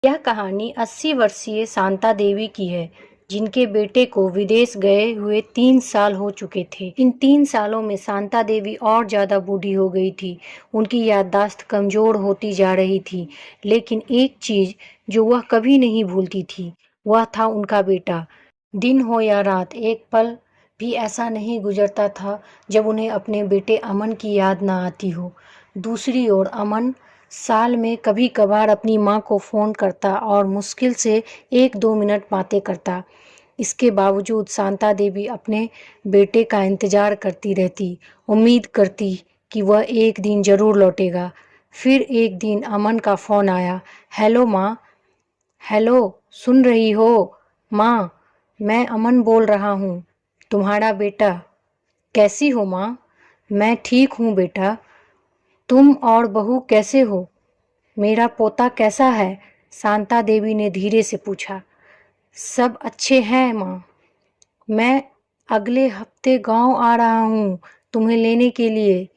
यह कहानी 80 वर्षीय शांता देवी की है, जिनके बेटे को विदेश गए हुए 3 साल हो चुके थे। इन 3 सालों में शांता देवी और ज़्यादा बूढ़ी हो गई थी। उनकी याददाश्त कमज़ोर होती जा रही थी, लेकिन एक चीज़ जो वह कभी नहीं भूलती थी, वह था उनका बेटा। दिन हो या रात, एक पल भी ऐसा नहीं गुजरता था जब उन्हें अपने बेटे अमन की याद ना आती हो। दूसरी ओर अमन साल में कभी कभार अपनी माँ को फ़ोन करता और मुश्किल से 1-2 मिनट बातें करता। इसके बावजूद शांता देवी अपने बेटे का इंतज़ार करती रहती, उम्मीद करती कि वह एक दिन ज़रूर लौटेगा। फिर एक दिन अमन का फ़ोन आया। हेलो माँ। हेलो, सुन रही हो माँ? मैं अमन बोल रहा हूँ, तुम्हारा बेटा। कैसी हो माँ? मैं ठीक हूँ बेटा। तुम और बहू कैसे हो? मेरा पोता कैसा है? शांता देवी ने धीरे से पूछा। सब अच्छे हैं माँ। मैं अगले हफ्ते गांव आ रहा हूँ तुम्हें लेने के लिए।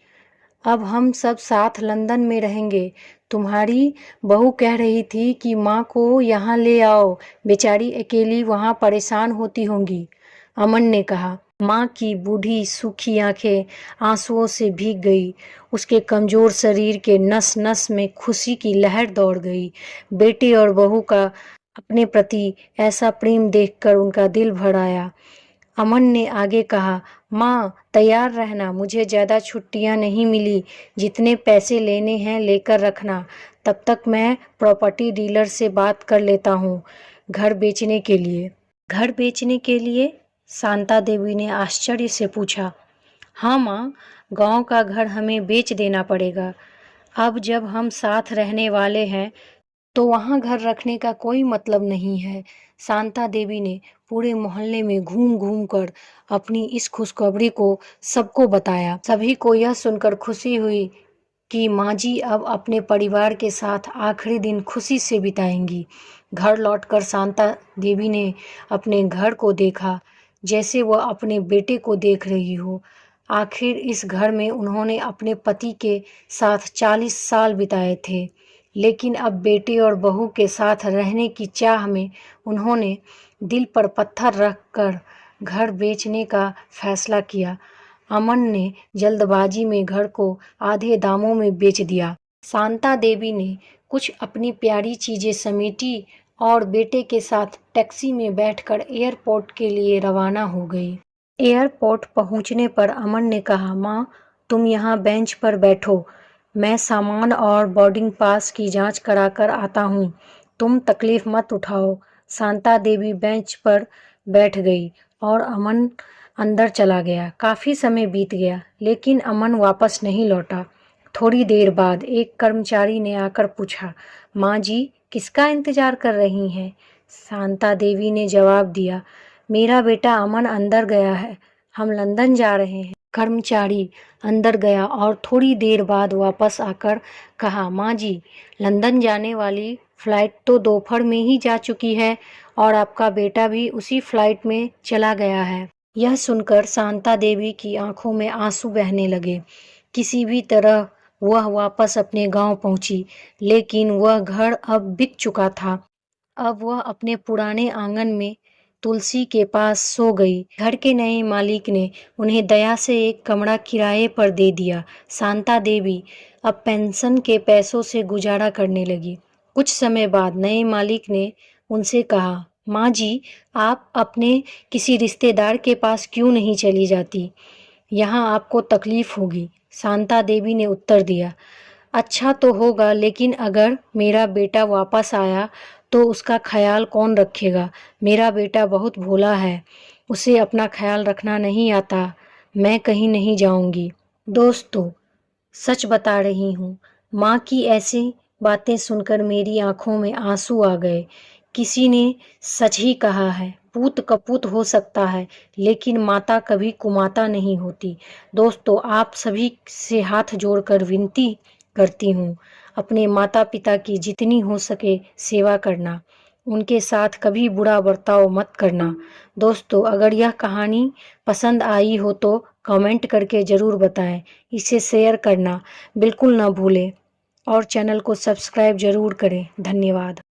अब हम सब साथ लंदन में रहेंगे। तुम्हारी बहू कह रही थी कि माँ को यहाँ ले आओ, बेचारी अकेली वहाँ परेशान होती होंगी। अमन ने कहा। माँ की बूढ़ी सूखी आंखें आंसुओं से भीग गई। उसके कमज़ोर शरीर के नस नस में खुशी की लहर दौड़ गई। बेटे और बहू का अपने प्रति ऐसा प्रेम देखकर उनका दिल भर आया। अमन ने आगे कहा, माँ तैयार रहना, मुझे ज़्यादा छुट्टियाँ नहीं मिली। जितने पैसे लेने हैं लेकर रखना। तब तक मैं प्रॉपर्टी डीलर से बात कर लेता हूँ घर बेचने के लिए। घर बेचने के लिए? शांता देवी ने आश्चर्य से पूछा। हाँ माँ, गांव का घर हमें बेच देना पड़ेगा। अब जब हम साथ रहने वाले हैं तो वहाँ घर रखने का कोई मतलब नहीं है। शांता देवी ने पूरे मोहल्ले में घूम घूम कर अपनी इस खुशखबरी को सबको बताया। सभी को यह सुनकर खुशी हुई कि माँ जी अब अपने परिवार के साथ आखिरी दिन खुशी से बिताएंगी। घर लौटकर शांता देवी ने अपने घर को देखा, जैसे वह अपने बेटे को देख रही हो। आखिर इस घर में उन्होंने अपने पति के साथ 40 साल बिताए थे, लेकिन अब बेटे और बहू के साथ रहने की चाह में उन्होंने दिल पर पत्थर रख कर घर बेचने का फैसला किया। अमन ने जल्दबाजी में घर को आधे दामों में बेच दिया। शांता देवी ने कुछ अपनी प्यारी चीज़ें समेटी और बेटे के साथ टैक्सी में बैठकर एयरपोर्ट के लिए रवाना हो गई। एयरपोर्ट पहुंचने पर अमन ने कहा, माँ तुम यहाँ बेंच पर बैठो, मैं सामान और बोर्डिंग पास की जांच कराकर आता हूँ। तुम तकलीफ मत उठाओ। शांता देवी बेंच पर बैठ गई और अमन अंदर चला गया। काफ़ी समय बीत गया, लेकिन अमन वापस नहीं लौटा। थोड़ी देर बाद एक कर्मचारी ने आकर पूछा, माँ जी किसका इंतज़ार कर रही हैं? शांता देवी ने जवाब दिया, मेरा बेटा अमन अंदर गया है, हम लंदन जा रहे हैं। कर्मचारी अंदर गया और थोड़ी देर बाद वापस आकर कहा, माँ जी लंदन जाने वाली फ़्लाइट तो दोपहर में ही जा चुकी है और आपका बेटा भी उसी फ़्लाइट में चला गया है। यह सुनकर शांता देवी की आंखों में आंसू बहने लगे। किसी भी तरह वह वापस अपने गांव पहुंची, लेकिन वह घर अब बिक चुका था। अब वह अपने पुराने आंगन में तुलसी के पास सो गई। घर के नए मालिक ने उन्हें दया से एक कमरा किराए पर दे दिया। शांता देवी अब पेंशन के पैसों से गुजारा करने लगी। कुछ समय बाद नए मालिक ने उनसे कहा, माँ जी आप अपने किसी रिश्तेदार के पास क्यों नहीं चली जाती? यहाँ आपको तकलीफ होगी। शांता देवी ने उत्तर दिया, अच्छा तो होगा, लेकिन अगर मेरा बेटा वापस आया तो उसका ख्याल कौन रखेगा? मेरा बेटा बहुत भोला है, उसे अपना ख्याल रखना नहीं आता। मैं कहीं नहीं जाऊंगी। दोस्तों सच बता रही हूँ, माँ की ऐसी बातें सुनकर मेरी आंखों में आंसू आ गए। किसी ने सच ही कहा है, पूत कपूत हो सकता है, लेकिन माता कभी कुमाता नहीं होती। दोस्तों आप सभी से हाथ जोड़कर विनती करती हूँ, अपने माता पिता की जितनी हो सके सेवा करना, उनके साथ कभी बुरा बर्ताव मत करना। दोस्तों अगर यह कहानी पसंद आई हो तो कमेंट करके ज़रूर बताएं, इसे शेयर करना बिल्कुल ना भूलें और चैनल को सब्सक्राइब ज़रूर करें। धन्यवाद।